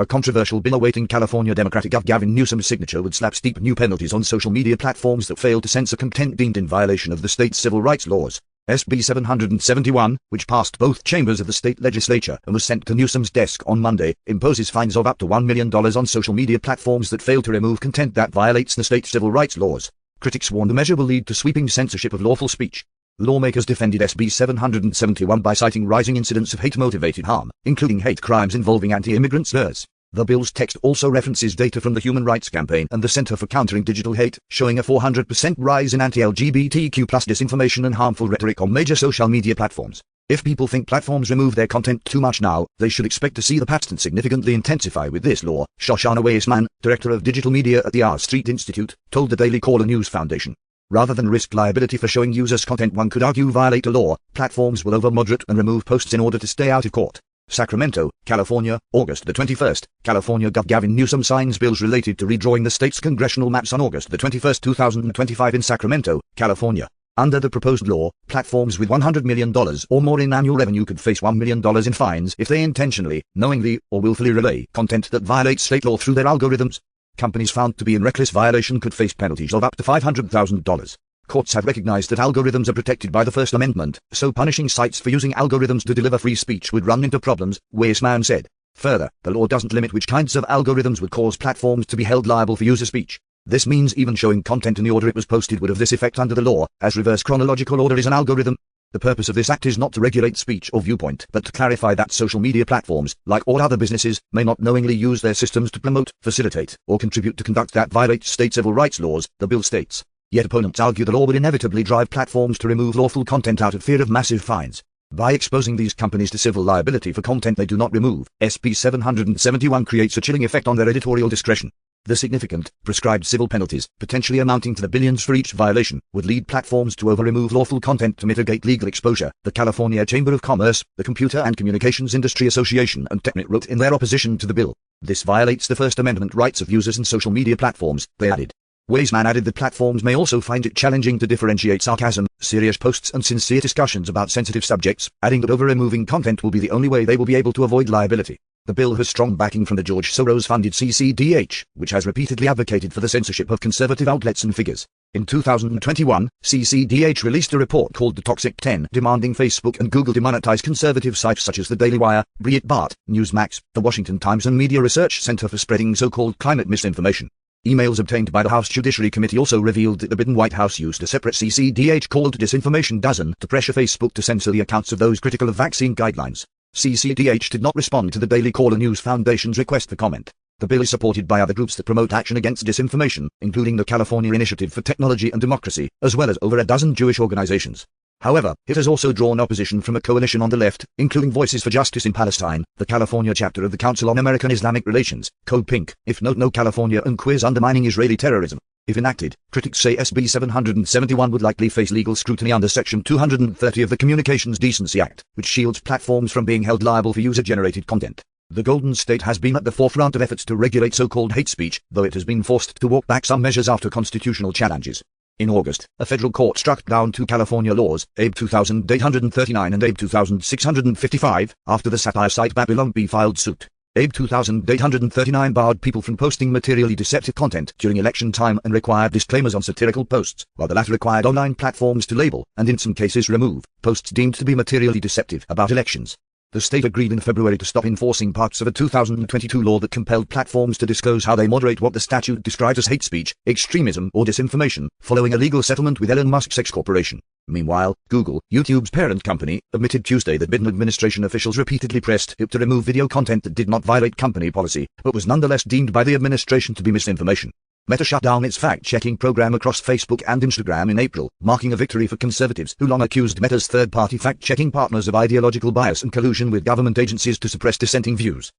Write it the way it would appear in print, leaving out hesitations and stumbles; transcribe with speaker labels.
Speaker 1: A controversial bill awaiting California Democratic Gov. Gavin Newsom's signature would slap steep new penalties on social media platforms that fail to censor content deemed in violation of the state's civil rights laws. SB 771, which passed both chambers of the state legislature and was sent to Newsom's desk on Monday, imposes fines of up to $1 million on social media platforms that fail to remove content that violates the state's civil rights laws. Critics warn the measure will lead to sweeping censorship of lawful speech. Lawmakers defended SB 771 by citing rising incidents of hate-motivated harm, including hate crimes involving anti-immigrant slurs. The bill's text also references data from the Human Rights Campaign and the Center for Countering Digital Hate, showing a 400% rise in anti-LGBTQ+ disinformation and harmful rhetoric on major social media platforms. If people think platforms remove their content too much now, they should expect to see the pattern significantly intensify with this law, Shoshana Weissman, director of digital media at the R Street Institute, told the Daily Caller News Foundation. Rather than risk liability for showing users content one could argue violate a law, platforms will over-moderate and remove posts in order to stay out of court. Sacramento, California, August the 21st, California Gov. Gavin Newsom signs bills related to redrawing the state's congressional maps on August the 21st, 2025 in Sacramento, California. Under the proposed law, platforms with $100 million or more in annual revenue could face $1 million in fines if they intentionally, knowingly, or willfully relay content that violates state law through their algorithms. Companies found to be in reckless violation could face penalties of up to $500,000. Courts have recognized that algorithms are protected by the First Amendment, so punishing sites for using algorithms to deliver free speech would run into problems, Weissman said. Further, the law doesn't limit which kinds of algorithms would cause platforms to be held liable for user speech. This means even showing content in the order it was posted would have this effect under the law, as reverse chronological order is an algorithm. The purpose of this act is not to regulate speech or viewpoint, but to clarify that social media platforms, like all other businesses, may not knowingly use their systems to promote, facilitate, or contribute to conduct that violates state civil rights laws, the bill states. Yet opponents argue the law would inevitably drive platforms to remove lawful content out of fear of massive fines. By exposing these companies to civil liability for content they do not remove, SB 771 creates a chilling effect on their editorial discretion. The significant, prescribed civil penalties, potentially amounting to the billions for each violation, would lead platforms to over-remove lawful content to mitigate legal exposure, the California Chamber of Commerce, the Computer and Communications Industry Association and TechNet wrote in their opposition to the bill. This violates the First Amendment rights of users and social media platforms, they added. Weissman added that platforms may also find it challenging to differentiate sarcasm, serious posts and sincere discussions about sensitive subjects, adding that over-removing content will be the only way they will be able to avoid liability. The bill has strong backing from the George Soros-funded CCDH, which has repeatedly advocated for the censorship of conservative outlets and figures. In 2021, CCDH released a report called The Toxic 10, demanding Facebook and Google demonetize conservative sites such as the Daily Wire, Breitbart, Newsmax, the Washington Times and Media Research Center for spreading so-called climate misinformation. Emails obtained by the House Judiciary Committee also revealed that the Biden White House used a separate CCDH called Disinformation Dozen to pressure Facebook to censor the accounts of those critical of vaccine guidelines. CCDH did not respond to the Daily Caller News Foundation's request for comment. The bill is supported by other groups that promote action against disinformation, including the California Initiative for Technology and Democracy, as well as over a dozen Jewish organizations. However, it has also drawn opposition from a coalition on the left, including Voices for Justice in Palestine, the California chapter of the Council on American Islamic Relations, Code Pink, If Not No California and Queers Undermining Israeli Terrorism. If enacted, critics say SB 771 would likely face legal scrutiny under Section 230 of the Communications Decency Act, which shields platforms from being held liable for user-generated content. The Golden State has been at the forefront of efforts to regulate so-called hate speech, though it has been forced to walk back some measures after constitutional challenges. In August, a federal court struck down two California laws, AB 2839 and AB 2655, after the satire site Babylon Bee filed suit. AB 2839 barred people from posting materially deceptive content during election time and required disclaimers on satirical posts, while the latter required online platforms to label, and in some cases remove, posts deemed to be materially deceptive about elections. The state agreed in February to stop enforcing parts of a 2022 law that compelled platforms to disclose how they moderate what the statute describes as hate speech, extremism, or disinformation, following a legal settlement with Elon Musk's X Corporation. Meanwhile, Google, YouTube's parent company, admitted Tuesday that Biden administration officials repeatedly pressed it to remove video content that did not violate company policy, but was nonetheless deemed by the administration to be misinformation. Meta shut down its fact-checking program across Facebook and Instagram in April, marking a victory for conservatives who long accused Meta's third-party fact-checking partners of ideological bias and collusion with government agencies to suppress dissenting views.